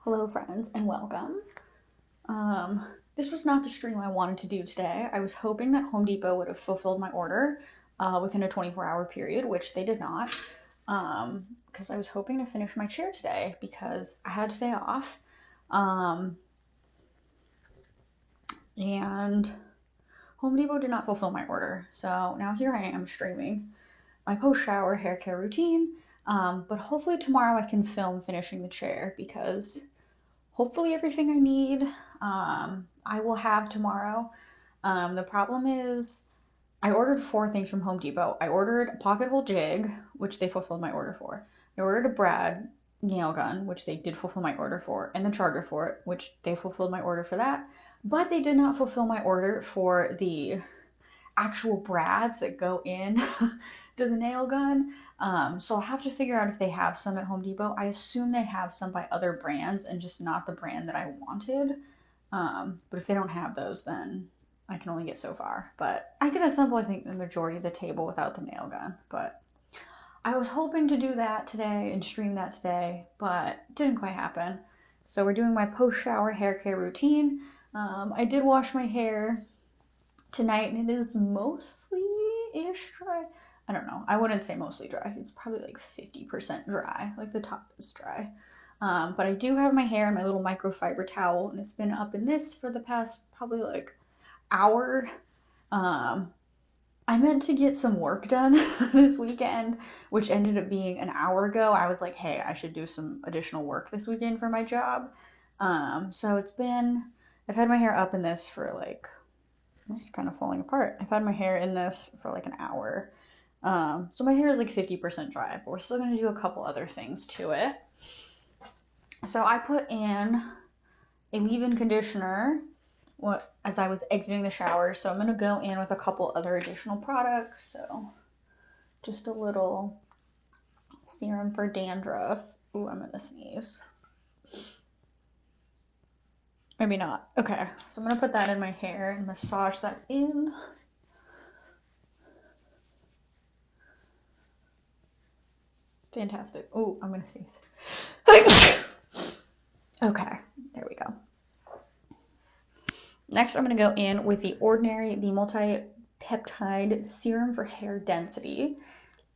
Hello, friends, and welcome. This was not the stream I wanted to do today. I was hoping that Home Depot would have fulfilled my order within a 24-hour period, which they did not. Because I was hoping to finish my chair today because I had today off. And Home Depot did not fulfill my order. So now here I am streaming my post shower hair care routine. But hopefully tomorrow I can film finishing the chair because hopefully everything I need I will have tomorrow. The problem is I ordered four things from Home Depot. I ordered a pocket hole jig, which they fulfilled my order for. I ordered a Brad nail gun, which they did fulfill my order for, and the charger for it, which they fulfilled my order for that. But they did not fulfill my order for the actual brads that go in to the nail gun. So I'll have to figure out if they have some at Home Depot. I assume they have some by other brands and just not the brand that I wanted. But if they don't have those, then I can only get so far. But I can assemble, I think, the majority of the table without the nail gun. But I was hoping to do that today and stream that today, but it didn't quite happen. So we're doing my post shower hair care routine. I did wash my hair tonight and it is mostly ish dry. I don't know. I wouldn't say mostly dry. It's probably like 50% dry. Like the top is dry. But I do have my hair in my little microfiber towel and it's been up in this for the past probably like hour. Um, I meant to get some work done this weekend, which ended up being an hour ago. I was like, hey, I should do some additional work this weekend for my job. So I've had my hair up in this for like this is kind of falling apart. I've had my hair in this for like an hour. So my hair is like 50% dry, but we're still going to do a couple other things to it. So I put in a leave-in conditioner as I was exiting the shower. So I'm going to go in with a couple other additional products. So just a little serum for dandruff. Ooh, I'm going to sneeze. Maybe not. Okay, so I'm going to put that in my hair and massage that in. Fantastic. Oh, I'm gonna sneeze. Okay, there we go. Next, I'm gonna go in with the Ordinary, the multi-peptide serum for hair density.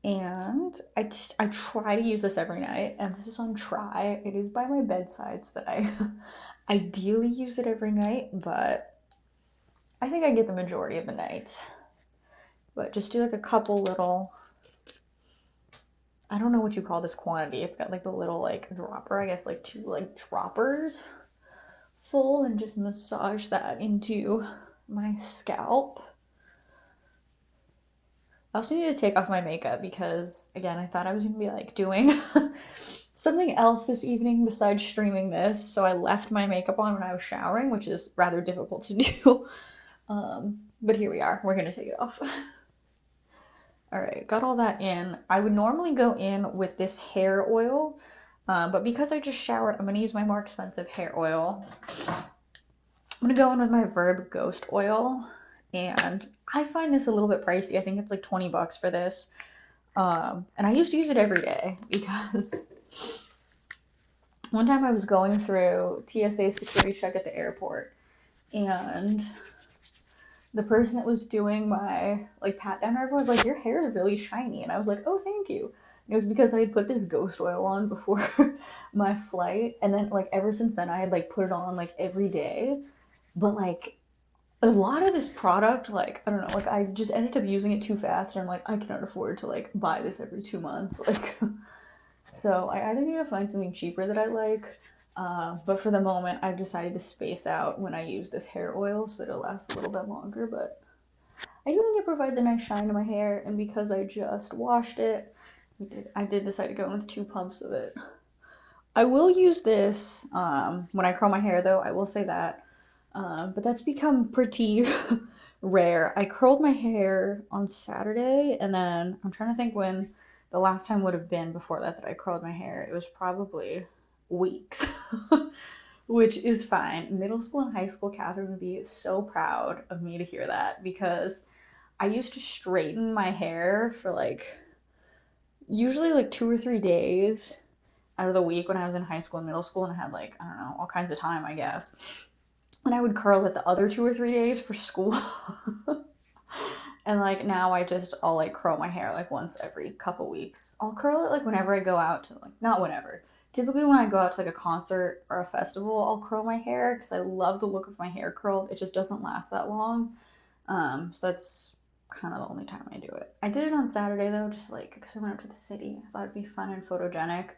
And I try to use this every night. Emphasis on try. It is by my bedside so that I ideally use it every night, but I think I get the majority of the nights. But just do like a couple little, I don't know what you call this quantity. It's got like the little like dropper, I guess like two like droppers full, and just massage that into my scalp. I also need to take off my makeup because again, I thought I was gonna be like doing something else this evening besides streaming this, so I left my makeup on when I was showering, which is rather difficult to do. But here we are. We're gonna take it off. All right, got all that in. I would normally go in with this hair oil, but because I just showered, I'm gonna use my more expensive hair oil. I'm gonna go in with my Verb Ghost Oil, and I find this a little bit pricey. I think it's like 20 bucks for this. And I used to use it every day because one time I was going through TSA security check at the airport, and the person that was doing my like pat down or was like, your hair is really shiny, and I was like, oh, thank you. And it was because I had put this ghost oil on before my flight, and then like ever since then I had like put it on like every day. But like a lot of this product, like I don't know, like I just ended up using it too fast, and I'm like, I cannot afford to like buy this every 2 months. Like so I either need to find something cheaper that I like, but for the moment I've decided to space out when I use this hair oil so that it'll last a little bit longer. But I do think it provides a nice shine to my hair, and because I just washed it, I did decide to go in with 2 pumps of it. I will use this when I curl my hair, though, I will say that. But that's become pretty rare. I curled my hair on Saturday, and then I'm trying to think when the last time would have been before that I curled my hair. It was probably weeks, which is fine. Middle school and high school, Catherine would be so proud of me to hear that because I used to straighten my hair for like usually like 2 or 3 days, out of the week when I was in high school and middle school and I had like, I don't know, all kinds of time, I guess. And I would curl it the other 2 or 3 days for school. And like now I'll like curl my hair like once every couple weeks. I'll curl it like whenever I go out to like, not whenever. Typically when I go out to like a concert or a festival, I'll curl my hair because I love the look of my hair curled. It just doesn't last that long. So that's kind of the only time I do it. I did it on Saturday though, just like because I went up to the city. I thought it'd be fun and photogenic,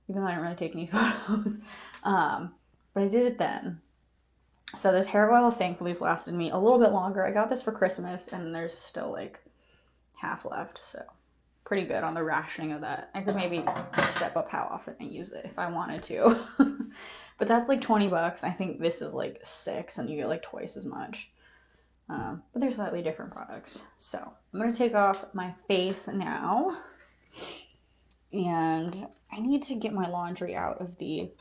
even though I didn't really take any photos. But I did it then. So this hair oil thankfully has lasted me a little bit longer. I got this for Christmas and there's still like half left, so pretty good on the rationing of that. I could maybe step up how often I use it if I wanted to. But that's like 20 bucks. I think this is like 6 and you get like twice as much. But they're slightly different products. So I'm going to take off my face now. And I need to get my laundry out of the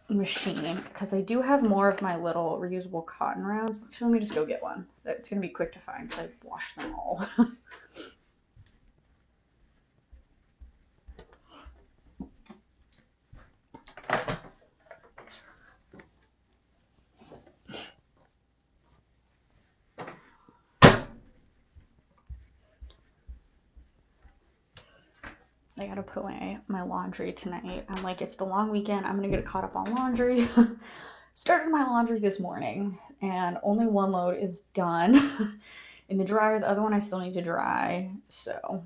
machine because I do have more of my little reusable cotton rounds. Actually, let me just go get one. It's going to be quick to find because I've washed them all. I gotta put away my laundry tonight. I'm like, it's the long weekend. I'm gonna get caught up on laundry. Started my laundry this morning, and only one load is done in the dryer. The other one I still need to dry. So,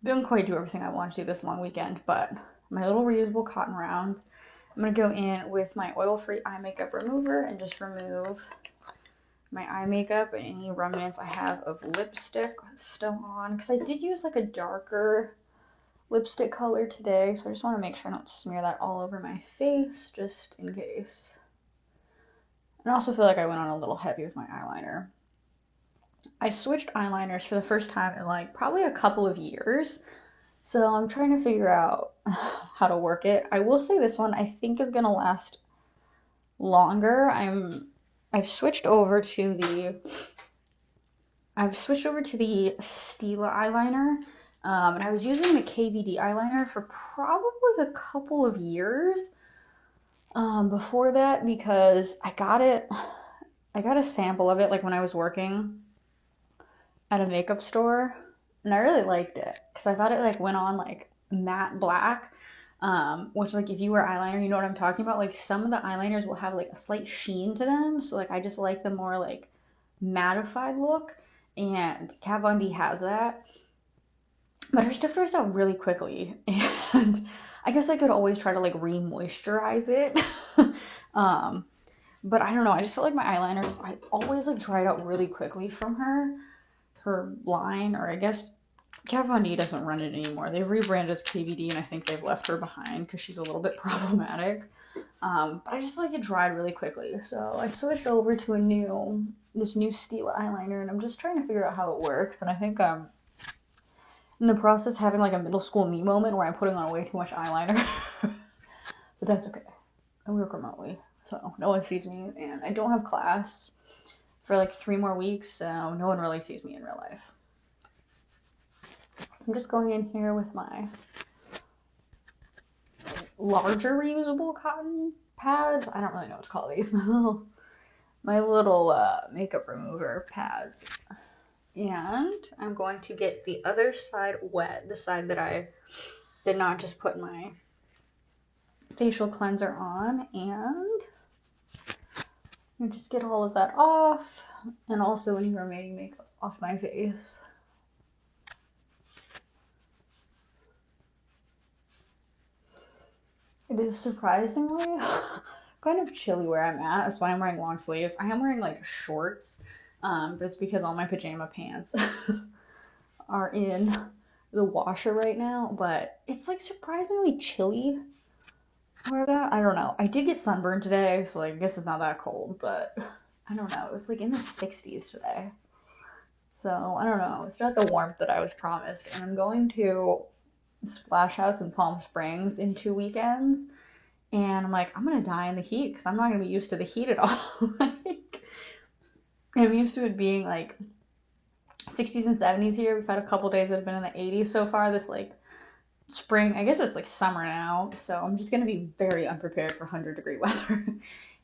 didn't quite do everything I wanted to do this long weekend, but my little reusable cotton rounds. I'm gonna go in with my oil-free eye makeup remover and just remove my eye makeup and any remnants I have of lipstick still on. Because I did use like a darker lipstick color today, so I just want to make sure I don't smear that all over my face just in case. And I also feel like I went on a little heavy with my eyeliner. I switched eyeliners for the first time in like probably a couple of years, so I'm trying to figure out how to work it. I will say this one I think is gonna last longer. I've switched over to the Stila eyeliner. And I was using the KVD eyeliner for probably a couple of years before that because I got a sample of it like when I was working at a makeup store and I really liked it because I thought it like went on like matte black, which like if you wear eyeliner, you know what I'm talking about. Like some of the eyeliners will have like a slight sheen to them, so like I just like the more like mattified look, and Kat Von D has that. But her stuff dries out really quickly, and I guess I could always try to like re-moisturize it. But I don't know. I just felt like my eyeliners, I always like dried out really quickly from her line, or I guess Kat Von D doesn't run it anymore. They've rebranded as KVD, and I think they've left her behind because she's a little bit problematic. But I just feel like it dried really quickly, so I switched over to this new Stila eyeliner, and I'm just trying to figure out how it works. And I think in the process having like a middle school me moment where I'm putting on way too much eyeliner. But that's okay. I work remotely, so no one sees me, and I don't have class for like 3 more weeks, so no one really sees me in real life. I'm just going in here with my larger reusable cotton pads. I don't really know what to call these. My little makeup remover pads. And I'm going to get the other side wet, the side that I did not just put my facial cleanser on, and just get all of that off, and also any remaining makeup off my face. It is surprisingly kind of chilly where I'm at. That's why I'm wearing long sleeves. I am wearing like shorts, but it's because all my pajama pants are in the washer right now. But it's like surprisingly chilly where I'm at. I don't know. I did get sunburned today, so like, I guess it's not that cold, but I don't know. It was like in the 60s today. So I don't know. It's not the warmth that I was promised. And I'm going to Splash House in Palm Springs in 2 weekends. And I'm like, I'm going to die in the heat because I'm not going to be used to the heat at all. Like, I'm used to it being like 60s and 70s here. We've had a couple days that have been in the 80s so far this like spring. I guess it's like summer now, so I'm just gonna be very unprepared for 100-degree weather.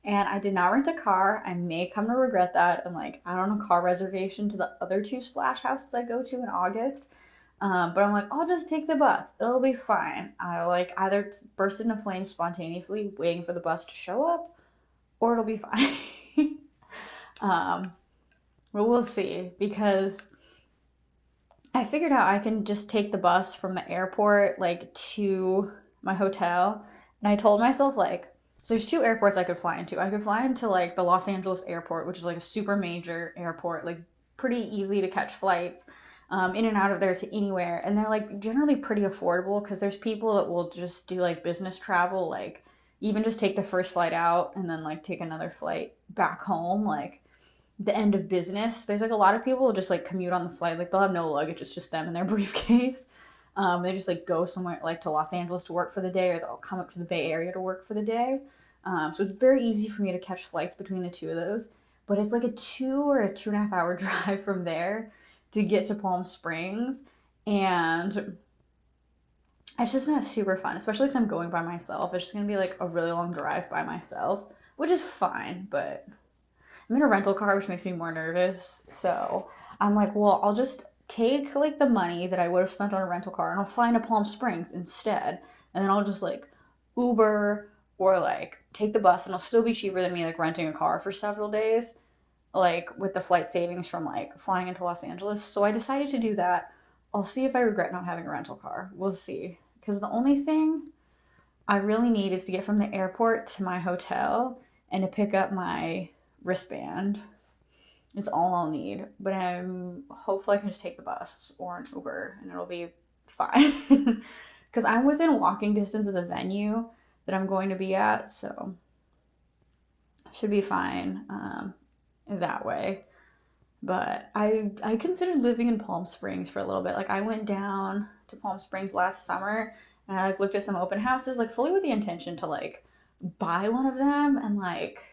And I did not rent a car. I may come to regret that. And like, I don't have a car reservation to the other two splash houses I go to in August. But I'm like, I'll just take the bus. It'll be fine. I like either burst into flames spontaneously, waiting for the bus to show up, or it'll be fine. um, but we'll see because I figured out I can just take the bus from the airport like to my hotel. And I told myself like so there's two airports I could fly into. I could fly into like the Los Angeles airport, which is like a super major airport, like pretty easy to catch flights in and out of there to anywhere. And they're like generally pretty affordable because there's people that will just do like business travel, like even just take the first flight out and then like take another flight back home. Like the end of business. There's like a lot of people who just like commute on the flight. Like they'll have no luggage. It's just them and their briefcase. They just like go somewhere like to Los Angeles to work for the day, or they'll come up to the Bay Area to work for the day. So it's very easy for me to catch flights between the two of those. But it's like a 2 or 2.5 hour drive from there to get to Palm Springs. And it's just not super fun, especially since I'm going by myself. It's just going to be like a really long drive by myself, which is fine, but I'm in a rental car, which makes me more nervous. So I'm like, well, I'll just take like the money that I would have spent on a rental car and I'll fly into Palm Springs instead. And then I'll just like Uber or like take the bus and it'll still be cheaper than me like renting a car for several days, like with the flight savings from like flying into Los Angeles. So I decided to do that. I'll see if I regret not having a rental car. We'll see. Because the only thing I really need is to get from the airport to my hotel and to pick up my wristband. It's all I'll need. But I'm hopefully I can just take the bus or an Uber and it'll be fine. Because I'm within walking distance of the venue that I'm going to be at, so should be fine that way. But I considered living in Palm Springs for a little bit. Like I went down to Palm Springs last summer and I like looked at some open houses, like fully with the intention to like buy one of them and like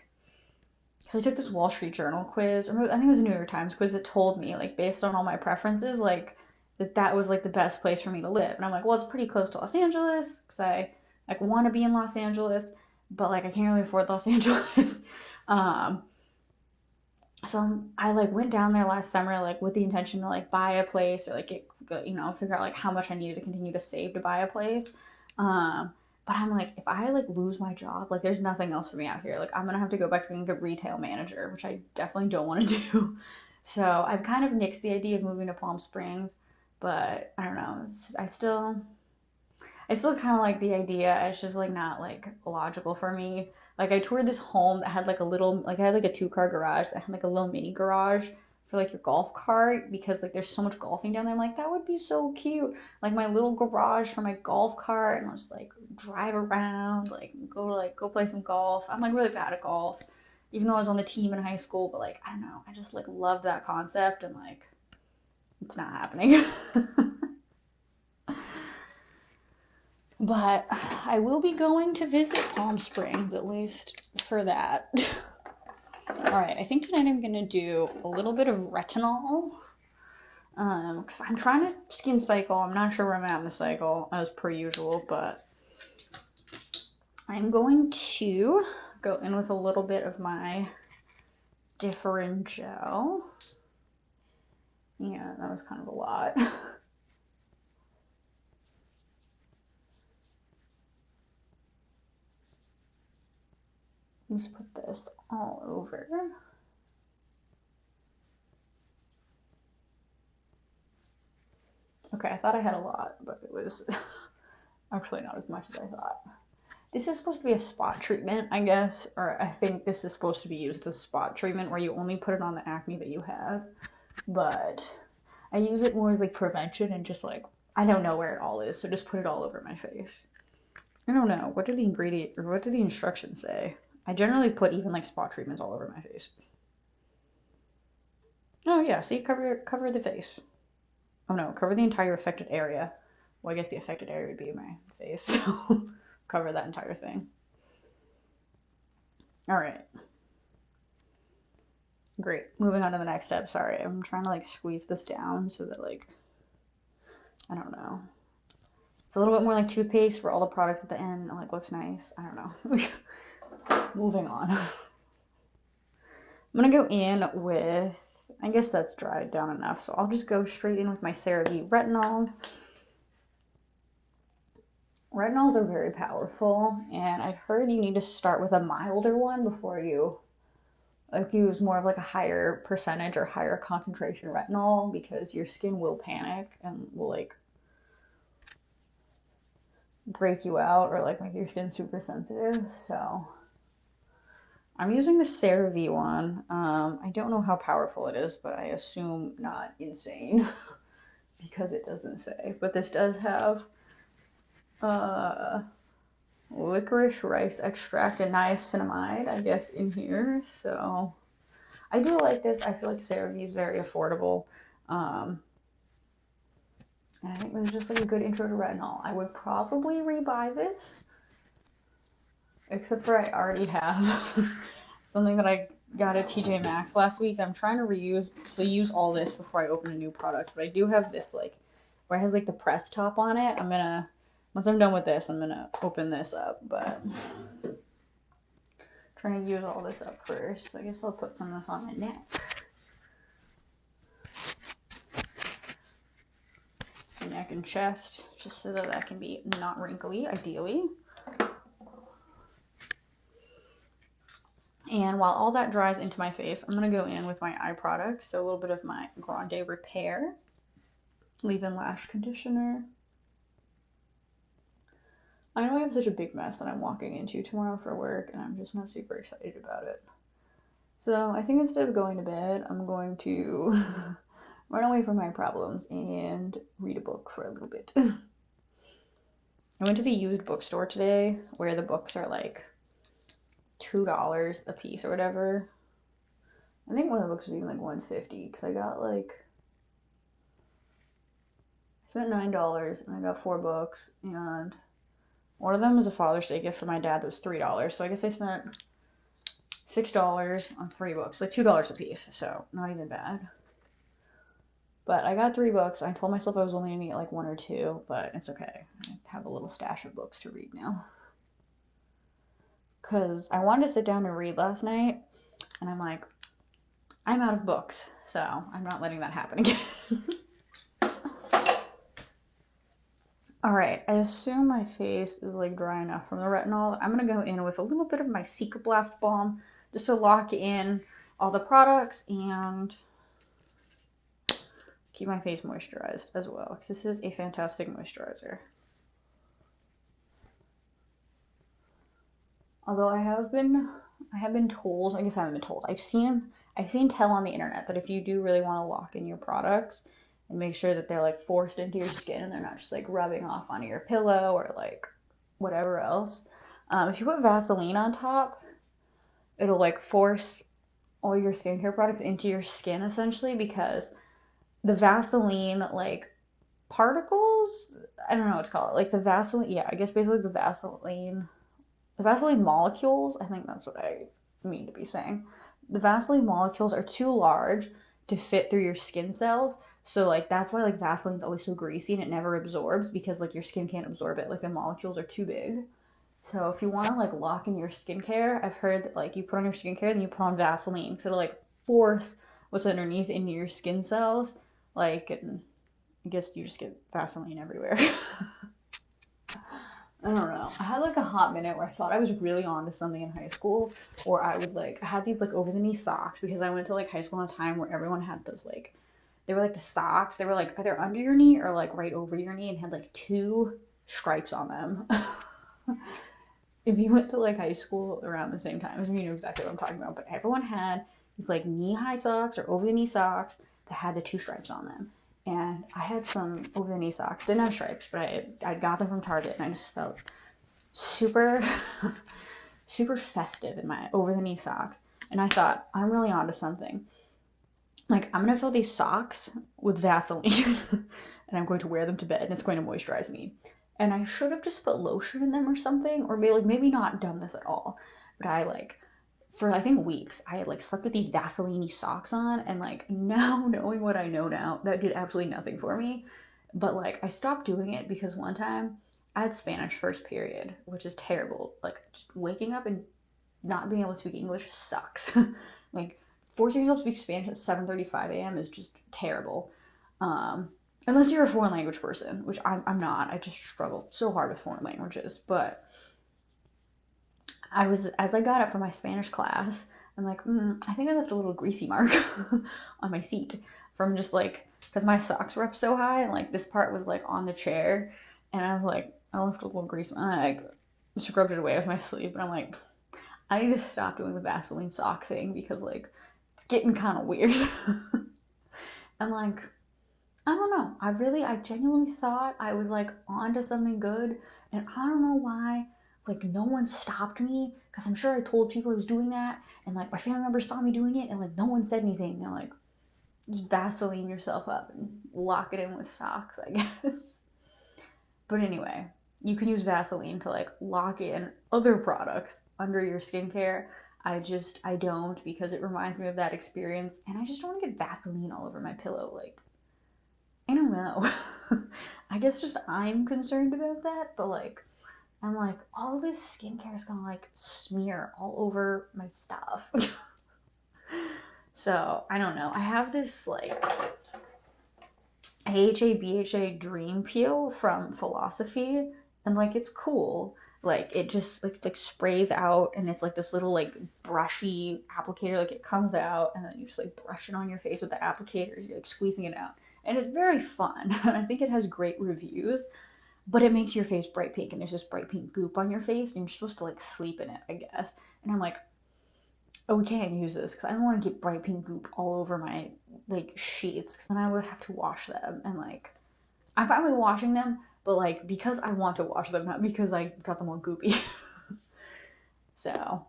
because I took this Wall Street Journal quiz, or I think it was a New York Times quiz that told me, like, based on all my preferences, like, that was, like, the best place for me to live. And I'm like, well, it's pretty close to Los Angeles, because I, like, want to be in Los Angeles, but, like, I can't really afford Los Angeles. um, so I, like, went down there last summer, like, with the intention to, like, buy a place or, like, figure out, like, how much I needed to continue to save to buy a place. Um, but I'm like, if I like lose my job, like there's nothing else for me out here. Like I'm gonna have to go back to being a retail manager, which I definitely don't want to do. So I've kind of nixed the idea of moving to Palm Springs, but I don't know. I still kind of like the idea. It's just like not like logical for me. Like I toured this home that had like a little, like I had like a two-car garage that had like a little mini garage for like your golf cart because like there's so much golfing down there. I'm like that would be so cute. Like my little garage for my golf cart, and I'll just like drive around, like go play some golf. I'm like really bad at golf, even though I was on the team in high school. But like I don't know, I just like love that concept, and like it's not happening. But I will be going to visit Palm Springs, at least for that. All right, I think tonight I'm gonna do a little bit of retinol. Because I'm trying to skin cycle. I'm not sure where I'm at in the cycle, as per usual, but I'm going to go in with a little bit of my Differin gel. Yeah, that was kind of a lot. Let's put this all over. Okay, I thought I had a lot, but it was actually not as much as I thought. This is supposed to be a spot treatment, I guess, or I think this is supposed to be used as spot treatment where you only put it on the acne that you have. But I use it more as like prevention and just like I don't know where it all is, so just put it all over my face. I don't know. What did the ingredient or what did the instructions say? I generally put even like spot treatments all over my face. Oh yeah, see, cover the face. Oh no, cover the entire affected area. Well, I guess the affected area would be my face, so cover that entire thing. All right. Great. Moving on to the next step. Sorry, I'm trying to like squeeze this down so that like I don't know. It's a little bit more like toothpaste where all the products at the end like looks nice. I don't know. Moving on. I'm gonna go in with, I guess that's dried down enough, so I'll just go straight in with my CeraVe Retinol. Retinols are very powerful, and I've heard you need to start with a milder one before you like use more of like a higher percentage or higher concentration retinol, because your skin will panic and will like break you out or like make your skin super sensitive. So I'm using the CeraVe one. I don't know how powerful it is, but I assume not insane because it doesn't say. But this does have licorice, rice extract, and niacinamide, I guess, in here. So I do like this. I feel like CeraVe is very affordable. And I think this is just like a good intro to retinol. I would probably rebuy this, except for I already have something that I got at TJ Maxx last week. I'm trying to use all this before I open a new product. But I do have this like where it has like the press top on it. Once I'm done with this, I'm gonna open this up. But trying to use all this up first. I guess I'll put some of this on my neck. Neck and chest, just so that can be not wrinkly, ideally. And while all that dries into my face, I'm going to go in with my eye products. So a little bit of my Grande Repair leave-in lash conditioner. I know I have such a big mess that I'm walking into tomorrow for work, and I'm just not super excited about it. So I think instead of going to bed, I'm going to run away from my problems and read a book for a little bit. I went to the used bookstore today where the books are like $2 a piece or whatever. I think one of the books was even like $1.50 because I spent $9 and I got 4 books, and one of them is a Father's Day gift for my dad that was $3. So I guess I spent $6 on 3 books, like $2 a piece. So not even bad. But I got 3 books. I told myself I was only gonna get like 1 or 2, but it's okay. I have a little stash of books to read now. Because I wanted to sit down and read last night, and I'm like, I'm out of books, so I'm not letting that happen again. Alright, I assume my face is like dry enough from the retinol. I'm going to go in with a little bit of my Cicaplast balm just to lock in all the products and keep my face moisturized as well, because this is a fantastic moisturizer. Although I have been told, I guess I haven't been told, I've seen tell on the internet that if you do really want to lock in your products and make sure that they're like forced into your skin and they're not just like rubbing off onto your pillow or like whatever else, if you put Vaseline on top, it'll like force all your skincare products into your skin essentially, because the Vaseline like particles, I don't know what to call it, like the Vaseline, yeah, I guess basically the Vaseline molecules, I think that's what I mean to be saying. The Vaseline molecules are too large to fit through your skin cells. So like that's why like Vaseline's always so greasy and it never absorbs, because like your skin can't absorb it. Like the molecules are too big. So if you want to like lock in your skincare, I've heard that like you put on your skincare then you put on Vaseline. So it'll like force what's underneath into your skin cells. Like, I guess you just get Vaseline everywhere. I don't know. I had like a hot minute where I thought I was really onto something in high school, or I had these like over the knee socks, because I went to like high school in a time where everyone had those like, they were like the socks, they were like either under your knee or like right over your knee and had like 2 stripes on them. If you went to like high school around the same time as me, you know exactly what I'm talking about. But everyone had these like knee-high socks or over the knee socks that had the 2 stripes on them. And I had some over the knee socks, didn't have stripes, but I got them from Target, and I just felt super, super festive in my over the knee socks. And I thought, I'm really onto something. Like, I'm gonna fill these socks with Vaseline, and I'm going to wear them to bed, and it's going to moisturize me. And I should have just put lotion in them or something, or maybe not done this at all. But I like, for I think weeks, I had like slept with these Vaseline socks on, and like now knowing what I know now, that did absolutely nothing for me. But like I stopped doing it because one time I had Spanish first period, which is terrible. Like, just waking up and not being able to speak English sucks. Like, forcing yourself to speak Spanish at 7:35 a.m. is just terrible. Um, Unless you're a foreign language person, which I'm not. I just struggle so hard with foreign languages. But as I got up for my Spanish class, I'm like, I think I left a little greasy mark on my seat from just like, because my socks were up so high and like this part was like on the chair. And I was like, I left a little grease, and I like scrubbed it away with my sleeve. But I'm like, I need to stop doing the Vaseline sock thing because like it's getting kind of weird. And like, I don't know. I genuinely thought I was like onto something good, and I don't know why. Like no one stopped me because I'm sure I told people I was doing that, and like my family members saw me doing it, and like no one said anything. And like just Vaseline yourself up and lock it in with socks, I guess. But anyway, you can use Vaseline to like lock in other products under your skincare. I don't because it reminds me of that experience, and I just don't want to get Vaseline all over my pillow. Like I don't know. I guess just I'm concerned about that, but like I'm like all this skincare is gonna like smear all over my stuff. So I don't know. I have this like AHA BHA Dream Peel from Philosophy, and like it's cool. Like it just like sprays out, and it's like this little like brushy applicator. Like it comes out, and then you just like brush it on your face with the applicator. You're like squeezing it out, and it's very fun. I think it has great reviews, but it makes your face bright pink, and there's this bright pink goop on your face, and you're supposed to like sleep in it, I guess. And I'm like, oh, we can't use this because I don't want to get bright pink goop all over my like sheets, because then I would have to wash them, and like I'm finally washing them, but like because I want to wash them, not because I got them all goopy. So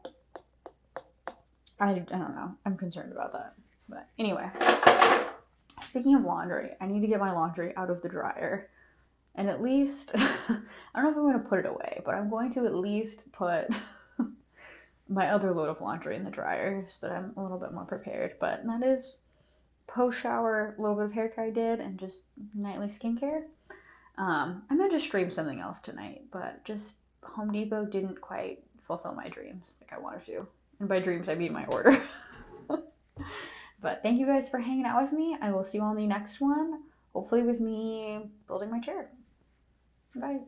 I don't know. I'm concerned about that. But anyway, speaking of laundry, I need to get my laundry out of the dryer. And at least, I don't know if I'm going to put it away, but I'm going to at least put my other load of laundry in the dryer so that I'm a little bit more prepared. But that is post shower, a little bit of hair care I did, and just nightly skincare. I might just stream something else tonight, but just Home Depot didn't quite fulfill my dreams like I wanted to. And by dreams, I mean my order. But thank you guys for hanging out with me. I will see you on the next one, hopefully with me building my chair. Bye.